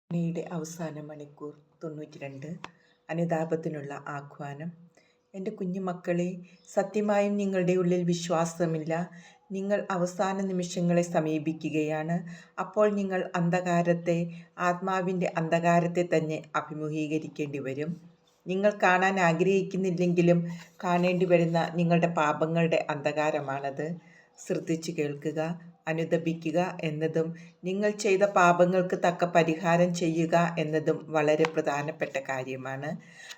യുടെ അവസാന മണിക്കൂർ 92 അനുതാപത്തിനുള്ള ആഹ്വാനം. എൻ്റെ കുഞ്ഞുമക്കളെ, സത്യമായും നിങ്ങളുടെ ഉള്ളിൽ വിശ്വാസമില്ല. നിങ്ങൾ അവസാന നിമിഷങ്ങളെ സമീപിക്കുകയാണ്. അപ്പോൾ നിങ്ങൾ ആത്മാവിൻ്റെ അന്ധകാരത്തെ തന്നെ അഭിമുഖീകരിക്കേണ്ടി വരും. നിങ്ങൾ കാണാൻ ആഗ്രഹിക്കുന്നില്ലെങ്കിലും കാണേണ്ടി വരുന്ന നിങ്ങളുടെ പാപങ്ങളുടെ അന്ധകാരമാണത്. ശ്രദ്ധിച്ചു കേൾക്കുക. അനുതപിക്കുക എന്നതും നിങ്ങൾ ചെയ്ത പാപങ്ങൾക്ക് തക്ക പരിഹാരം ചെയ്യുക എന്നതും വളരെ പ്രധാനപ്പെട്ട കാര്യമാണ്.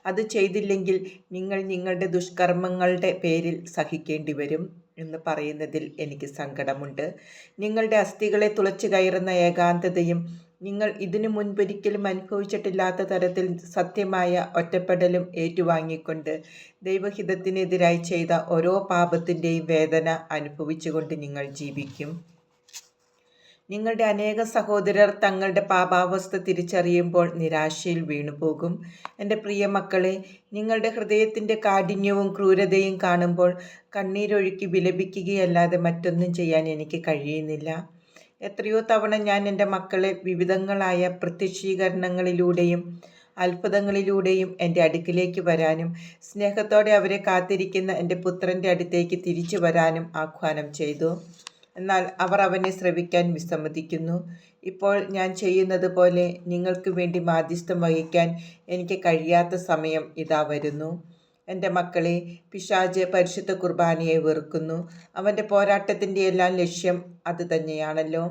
അത് ചെയ്തില്ലെങ്കിൽ നിങ്ങൾ നിങ്ങളുടെ ദുഷ്കർമ്മങ്ങളുടെ പേരിൽ സഹിക്കേണ്ടി വരും എന്ന് പറയുന്നതിൽ എനിക്ക് സങ്കടമുണ്ട്. നിങ്ങളുടെ അസ്ഥികളെ തുളച്ചു കയറുന്ന ഏകാന്തതയും നിങ്ങൾ ഇതിനു മുൻപൊരിക്കലും അനുഭവിച്ചിട്ടില്ലാത്ത തരത്തിൽ സത്യമായ ഒറ്റപ്പെടലും ഏറ്റുവാങ്ങിക്കൊണ്ട് ദൈവഹിതത്തിനെതിരായി ചെയ്ത ഓരോ പാപത്തിൻ്റെയും വേദന അനുഭവിച്ചുകൊണ്ട് നിങ്ങൾ ജീവിക്കും. നിങ്ങളുടെ അനേക സഹോദരർ തങ്ങളുടെ പാപാവസ്ഥ തിരിച്ചറിയുമ്പോൾ നിരാശയിൽ വീണുപോകും. എൻ്റെ പ്രിയ മക്കളെ, നിങ്ങളുടെ ഹൃദയത്തിൻ്റെ കാഠിന്യവും ക്രൂരതയും കാണുമ്പോൾ കണ്ണീരൊഴുക്കി വിലപിക്കുകയല്ലാതെ മറ്റൊന്നും ചെയ്യാൻ എനിക്ക് കഴിയുന്നില്ല. എത്രയോ തവണ ഞാൻ എൻ്റെ മക്കളെ വിവിധങ്ങളായ പ്രത്യക്ഷീകരണങ്ങളിലൂടെയും അത്ഭുതങ്ങളിലൂടെയും എൻ്റെ അടുക്കിലേക്ക് വരാനും സ്നേഹത്തോടെ അവരെ കാത്തിരിക്കുന്ന എൻ്റെ പുത്രൻ്റെ അടുത്തേക്ക് തിരിച്ചു വരാനും ആഹ്വാനം ചെയ്തു. എന്നാൽ അവർ അവനെ ശ്രവിക്കാൻ വിസമ്മതിക്കുന്നു. ഇപ്പോൾ ഞാൻ ചെയ്യുന്നത് പോലെ നിങ്ങൾക്ക് വേണ്ടി മാധ്യസ്ഥം വഹിക്കാൻ എനിക്ക് കഴിയാത്ത സമയം ഇതാ വരുന്നു. എൻ്റെ മക്കളെ, പിശാച് പരിശുദ്ധ കുർബാനയെ വെറുക്കുന്നു. അവൻ്റെ പോരാട്ടത്തിൻ്റെ എല്ലാം ലക്ഷ്യം അത് തന്നെയാണല്ലോ.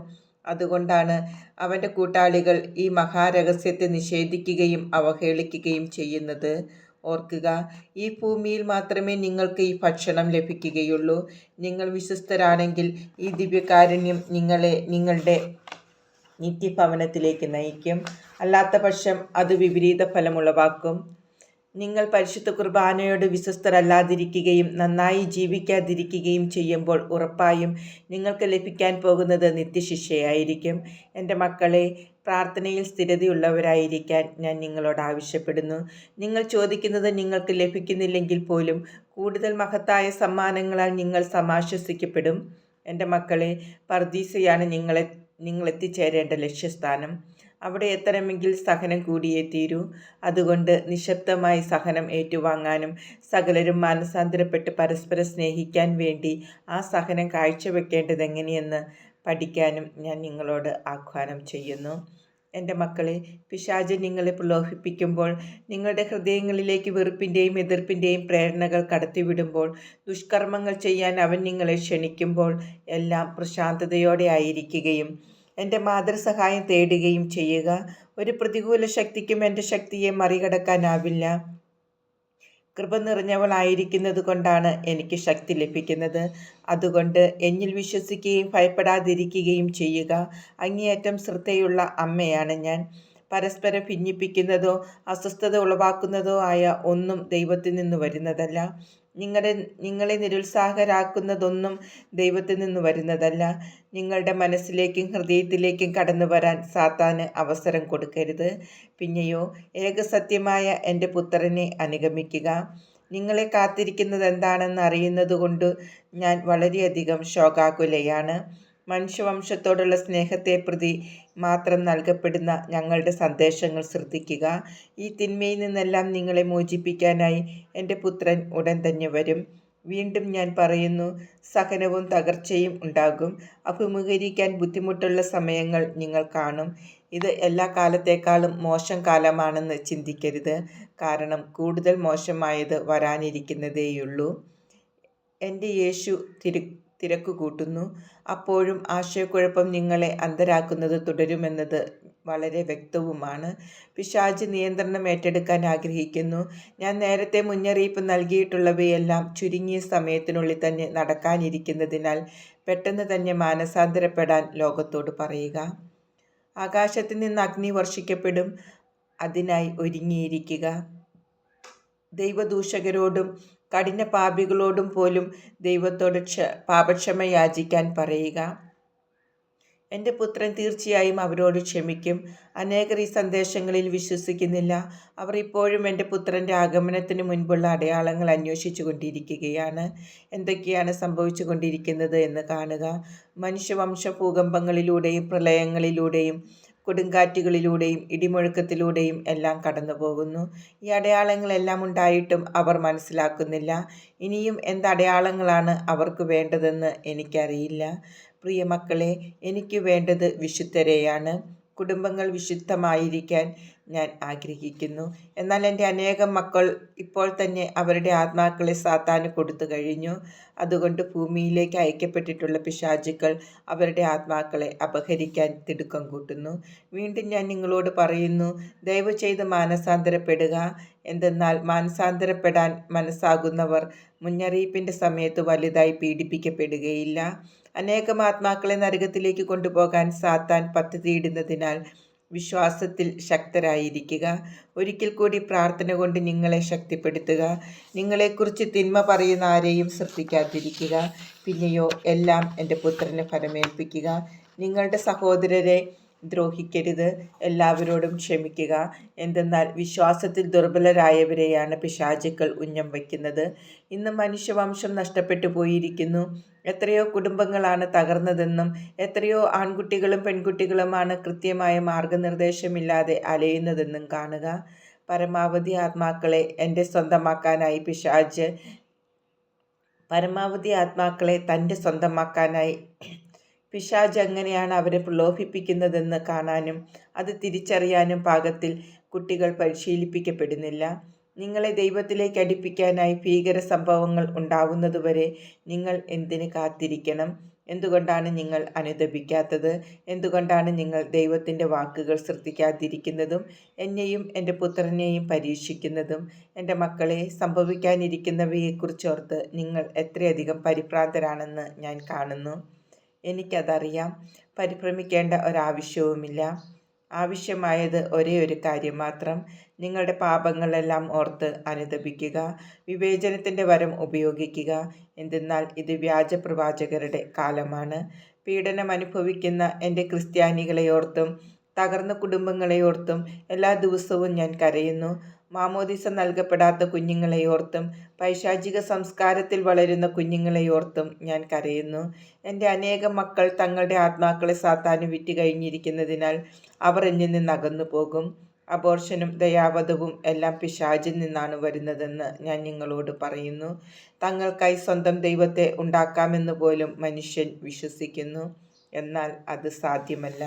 അതുകൊണ്ടാണ് അവൻ്റെ കൂട്ടാളികൾ ഈ മഹാരഹസ്യത്തെ നിഷേധിക്കുകയും അവഹേളിക്കുകയും ചെയ്യുന്നത്. ഓർക്കുക, ഈ ഭൂമിയിൽ മാത്രമേ നിങ്ങൾക്ക് ഈ ഭക്ഷണം ലഭിക്കുകയുള്ളൂ. നിങ്ങൾ വിശ്വസ്തരാണെങ്കിൽ ഈ ദിവ്യകാരുണ്യം നിങ്ങളെ നിങ്ങളുടെ നിത്യഭവനത്തിലേക്ക് നയിക്കും. അല്ലാത്ത പക്ഷം അത് വിപരീത ഫലമുളവാക്കും. നിങ്ങൾ പരിശുദ്ധ കുർബാനയോട് വിശ്വസ്തരല്ലാതിരിക്കുകയും നന്നായി ജീവിക്കാതിരിക്കുകയും ചെയ്യുമ്പോൾ ഉറപ്പായും നിങ്ങൾക്ക് ലഭിക്കാൻ പോകുന്നത് നിത്യശിക്ഷയായിരിക്കും. എൻ്റെ മക്കളെ, പ്രാർത്ഥനയിൽ സ്ഥിരതയുള്ളവരായിരിക്കാൻ ഞാൻ നിങ്ങളോട് ആവശ്യപ്പെടുന്നു. നിങ്ങൾ ചോദിക്കുന്നത് നിങ്ങൾക്ക് ലഭിക്കുന്നില്ലെങ്കിൽ പോലും കൂടുതൽ മഹത്തായ സമ്മാനങ്ങളാൽ നിങ്ങൾ സമാശ്വസിക്കപ്പെടും. എൻ്റെ മക്കളെ, പർദീസയാണ് നിങ്ങൾ എത്തിച്ചേരേണ്ട ലക്ഷ്യസ്ഥാനം. അവിടെ എത്തണമെങ്കിൽ സഹനം കൂടിയേ തീരൂ. അതുകൊണ്ട് നിശബ്ദമായി സഹനം ഏറ്റുവാങ്ങാനും സകലരും മാനസാന്തരപ്പെട്ട് പരസ്പരം സ്നേഹിക്കാൻ വേണ്ടി ആ സഹനം കാഴ്ചവെക്കേണ്ടത് എങ്ങനെയെന്ന് പഠിക്കാനും ഞാൻ നിങ്ങളോട് ആഹ്വാനം ചെയ്യുന്നു. എൻ്റെ മക്കളെ, പിശാച് നിങ്ങളെ പ്രലോഭിപ്പിക്കുമ്പോൾ, നിങ്ങളുടെ ഹൃദയങ്ങളിലേക്ക് വെറുപ്പിൻ്റെയും എതിർപ്പിൻ്റെയും പ്രേരണകൾ കടത്തിവിടുമ്പോൾ, ദുഷ്കർമ്മങ്ങൾ ചെയ്യാൻ അവൻ നിങ്ങളെ ക്ഷണിക്കുമ്പോൾ എല്ലാം പ്രശാന്തതയോടെ ആയിരിക്കുകയും എൻ്റെ മാതൃസഹായം തേടുകയും ചെയ്യുക. ഒരു പ്രതികൂല ശക്തിക്കും എൻ്റെ ശക്തിയെ മറികടക്കാനാവില്ല. കൃപ നിറഞ്ഞവളായിരിക്കുന്നത് കൊണ്ടാണ് എനിക്ക് ശക്തി ലഭിക്കുന്നത്. അതുകൊണ്ട് എന്നിൽ വിശ്വസിക്കുകയും ഭയപ്പെടാതിരിക്കുകയും ചെയ്യുക. അങ്ങേയറ്റം ശ്രദ്ധയുള്ള അമ്മയാണ് ഞാൻ. പരസ്പരം ഭിന്നിപ്പിക്കുന്നതോ അസ്വസ്ഥത ഉളവാക്കുന്നതോ ആയ ഒന്നും ദൈവത്തിൽ നിന്ന് വരുന്നതല്ല. നിങ്ങളെ നിരുത്സാഹരാക്കുന്നതൊന്നും ദൈവത്തിൽ നിന്ന് വരുന്നതല്ല. നിങ്ങളുടെ മനസ്സിലേക്കും ഹൃദയത്തിലേക്കും കടന്നു വരാൻ സാത്താന് അവസരം കൊടുക്കരുത്. പിന്നെയോ, ഏകസത്യമായ എൻ്റെ പുത്രനെ അനുഗമിക്കുക. നിങ്ങളെ കാത്തിരിക്കുന്നത് എന്താണെന്ന് അറിയുന്നതുകൊണ്ട് ഞാൻ വളരെയധികം ശോകാകുലയാണ്. മനുഷ്യവംശത്തോടുള്ള സ്നേഹത്തെ പ്രതി മാത്രം നൽകപ്പെടുന്ന ഞങ്ങളുടെ സന്ദേശങ്ങൾ ശ്രദ്ധിക്കുക. ഈ തിന്മയിൽ നിന്നെല്ലാം നിങ്ങളെ മോചിപ്പിക്കാനായി എൻ്റെ പുത്രൻ ഉടൻ തന്നെ വരും. വീണ്ടും ഞാൻ പറയുന്നു, സഹനവും തകർച്ചയും ഉണ്ടാകും. അഭിമുഖീകരിക്കാൻ ബുദ്ധിമുട്ടുള്ള സമയങ്ങൾ നിങ്ങൾ കാണും. ഇത് എല്ലാ കാലത്തേക്കാളും മോശം കാലമാണെന്ന് ചിന്തിക്കരുത്. കാരണം കൂടുതൽ മോശമായത് വരാനിരിക്കുന്നതേയുള്ളൂ. എൻ്റെ യേശു തിരക്ക് കൂട്ടുന്നു. അപ്പോഴും ആശയക്കുഴപ്പം നിങ്ങളെ അന്ധരാക്കുന്നത് തുടരുമെന്നത് വളരെ വ്യക്തവുമാണ്. പിശാച് നിയന്ത്രണം ഏറ്റെടുക്കാൻ ആഗ്രഹിക്കുന്നു. ഞാൻ നേരത്തെ മുന്നറിയിപ്പ് നൽകിയിട്ടുള്ളവയെല്ലാം ചുരുങ്ങിയ സമയത്തിനുള്ളിൽ തന്നെ നടക്കാനിരിക്കുന്നതിനാൽ പെട്ടെന്ന് തന്നെ മാനസാന്തരപ്പെടാൻ ലോകത്തോട് പറയുക. ആകാശത്തിൽ നിന്ന് അഗ്നി വർഷിക്കപ്പെടും. അതിനായി ഒരുങ്ങിയിരിക്കുക. ദൈവദൂഷകരോടും കഠിന പാപികളോടും പോലും ദൈവത്തോട് പാപക്ഷമ യാചിക്കാൻ പറയുക. എൻ്റെ പുത്രൻ തീർച്ചയായും അവരോട് ക്ഷമിക്കും. അനേകർ ഈ സന്ദേശങ്ങളിൽ വിശ്വസിക്കുന്നില്ല. അവർ ഇപ്പോഴും എൻ്റെ പുത്രൻ്റെ ആഗമനത്തിന് മുൻപുള്ള അടയാളങ്ങൾ അന്വേഷിച്ചു കൊണ്ടിരിക്കുകയാണ്. എന്തൊക്കെയാണ് സംഭവിച്ചു കൊണ്ടിരിക്കുന്നത് എന്ന് കാണുക. മനുഷ്യവംശ ഭൂകമ്പങ്ങളിലൂടെയും പ്രളയങ്ങളിലൂടെയും കൊടുങ്കാറ്റുകളിലൂടെയും ഇടിമുഴക്കത്തിലൂടെയും എല്ലാം കടന്നു പോകുന്നു. ഈ അടയാളങ്ങളെല്ലാം ഉണ്ടായിട്ടും അവർ മനസ്സിലാക്കുന്നില്ല. ഇനിയും എന്തടയാളങ്ങളാണ് അവർക്ക് വേണ്ടതെന്ന് എനിക്കറിയില്ല. പ്രിയ മക്കളെ, എനിക്ക് വേണ്ടത് വിശുദ്ധരെയാണ്. കുടുംബങ്ങൾ വിശുദ്ധമായിരിക്കാൻ ഞാൻ ആഗ്രഹിക്കുന്നു. എന്നാൽ എൻ്റെ അനേകം മക്കൾ ഇപ്പോൾ തന്നെ അവരുടെ ആത്മാക്കളെ സാത്താന് കൊടുത്തു കഴിഞ്ഞു. അതുകൊണ്ട് ഭൂമിയിലേക്ക് അയക്കപ്പെട്ടിട്ടുള്ള പിശാചുക്കൾ അവരുടെ ആത്മാക്കളെ അപഹരിക്കാൻ തിടുക്കം കൂട്ടുന്നു. വീണ്ടും ഞാൻ നിങ്ങളോട് പറയുന്നു, ദയവ് ചെയ്ത് മാനസാന്തരപ്പെടുക. എന്തെന്നാൽ മാനസാന്തരപ്പെടാൻ മനസ്സാകുന്നവർ മുന്നറിയിപ്പിൻ്റെ സമയത്ത് വലുതായി പീഡിപ്പിക്കപ്പെടുകയില്ല. അനേകം ആത്മാക്കളെ നരകത്തിലേക്ക് കൊണ്ടുപോകാൻ സാത്താൻ പദ്ധതിയിടുന്നതിനാൽ വിശ്വാസത്തിൽ ശക്തരായിരിക്കുക. ഒരിക്കൽ കൂടി പ്രാർത്ഥന കൊണ്ട് നിങ്ങളെ ശക്തിപ്പെടുത്തുക. നിങ്ങളെക്കുറിച്ച് തിന്മ പറയുന്ന ആരെയും ശ്രദ്ധിക്കാതിരിക്കുക. പിന്നെയോ എല്ലാം എൻ്റെ പുത്രന് ഫലമേൽപ്പിക്കുക. നിങ്ങളുടെ സഹോദരരെ ദ്രോഹിക്കരുത്. എല്ലാവരോടും ക്ഷമിക്കുക. എന്തെന്നാൽ വിശ്വാസത്തിൽ ദുർബലരായവരെയാണ് പിശാചുക്കൾ ഉന്നം വയ്ക്കുന്നത്. ഇന്ന് മനുഷ്യവംശം നഷ്ടപ്പെട്ടു പോയിരിക്കുന്നു. എത്രയോ കുടുംബങ്ങളാണ് തകർന്നതെന്നും എത്രയോ ആൺകുട്ടികളും പെൺകുട്ടികളുമാണ് കൃത്യമായ മാർഗനിർദ്ദേശമില്ലാതെ അലയുന്നതെന്നും കാണുക. പരമാവധി ആത്മാക്കളെ എൻ്റെ സ്വന്തമാക്കാനായി തൻ്റെ സ്വന്തമാക്കാനായി പിശാച് എങ്ങനെയാണ് അവരെ പ്രലോഭിപ്പിക്കുന്നതെന്ന് കാണാനും അത് തിരിച്ചറിയാനും പാകത്തിൽ കുട്ടികൾ പരിശീലിപ്പിക്കപ്പെടുന്നില്ല. നിങ്ങളെ ദൈവത്തിലേക്ക് അടുപ്പിക്കാനായി ഭീകര സംഭവങ്ങൾ ഉണ്ടാവുന്നതുവരെ നിങ്ങൾ എന്തിന് കാത്തിരിക്കണം? എന്തുകൊണ്ടാണ് നിങ്ങൾ അനുതപിക്കാത്തത്? എന്തുകൊണ്ടാണ് നിങ്ങൾ ദൈവത്തിൻ്റെ വാക്കുകൾ ശ്രദ്ധിക്കാതിരിക്കുന്നതും എന്നെയും എൻ്റെ പുത്രനെയും പരീക്ഷിക്കുന്നതും? എൻ്റെ മക്കളെ, സംഭവിക്കാനിരിക്കുന്നവയെക്കുറിച്ചോർത്ത് നിങ്ങൾ എത്രയധികം പരിഭ്രാന്തരാണെന്ന് ഞാൻ കാണുന്നു. എനിക്കതറിയാം. പരിഭ്രമിക്കേണ്ട ഒരാവശ്യവുമില്ല. ആവശ്യമായത് ഒരേ ഒരു കാര്യം മാത്രം. നിങ്ങളുടെ പാപങ്ങളെല്ലാം ഓർത്ത് അനുതപിക്കുക. വിവേചനത്തിൻ്റെ വരം ഉപയോഗിക്കുക. എന്തെന്നാൽ ഇത് വ്യാജ പ്രവാചകരുടെ കാലമാണ്. പീഡനം അനുഭവിക്കുന്ന എൻ്റെ ക്രിസ്ത്യാനികളെയോർത്തും തകർന്ന കുടുംബങ്ങളെയോർത്തും എല്ലാ ദിവസവും ഞാൻ കരയുന്നു. മാമോദിസ നൽകപ്പെടാത്ത കുഞ്ഞുങ്ങളെയോർത്തും പൈശാചിക സംസ്കാരത്തിൽ വളരുന്ന കുഞ്ഞുങ്ങളെയോർത്തും ഞാൻ കരയുന്നു. എൻ്റെ അനേകം മക്കൾ തങ്ങളുടെ ആത്മാക്കളെ സാത്താന് വിറ്റ് കഴിഞ്ഞിരിക്കുന്നതിനാൽ അവർ എന്നിൽ നിന്ന് അകന്നു പോകും. അബോർഷനും ദയാവധവും എല്ലാം പിശാചിൽ നിന്നാണ് വരുന്നതെന്ന് ഞാൻ നിങ്ങളോട് പറയുന്നു. തങ്ങൾക്കായി സ്വന്തം ദൈവത്തെ ഉണ്ടാക്കാമെന്ന് പോലും മനുഷ്യൻ വിശ്വസിക്കുന്നു. എന്നാൽ അത് സാധ്യമല്ല.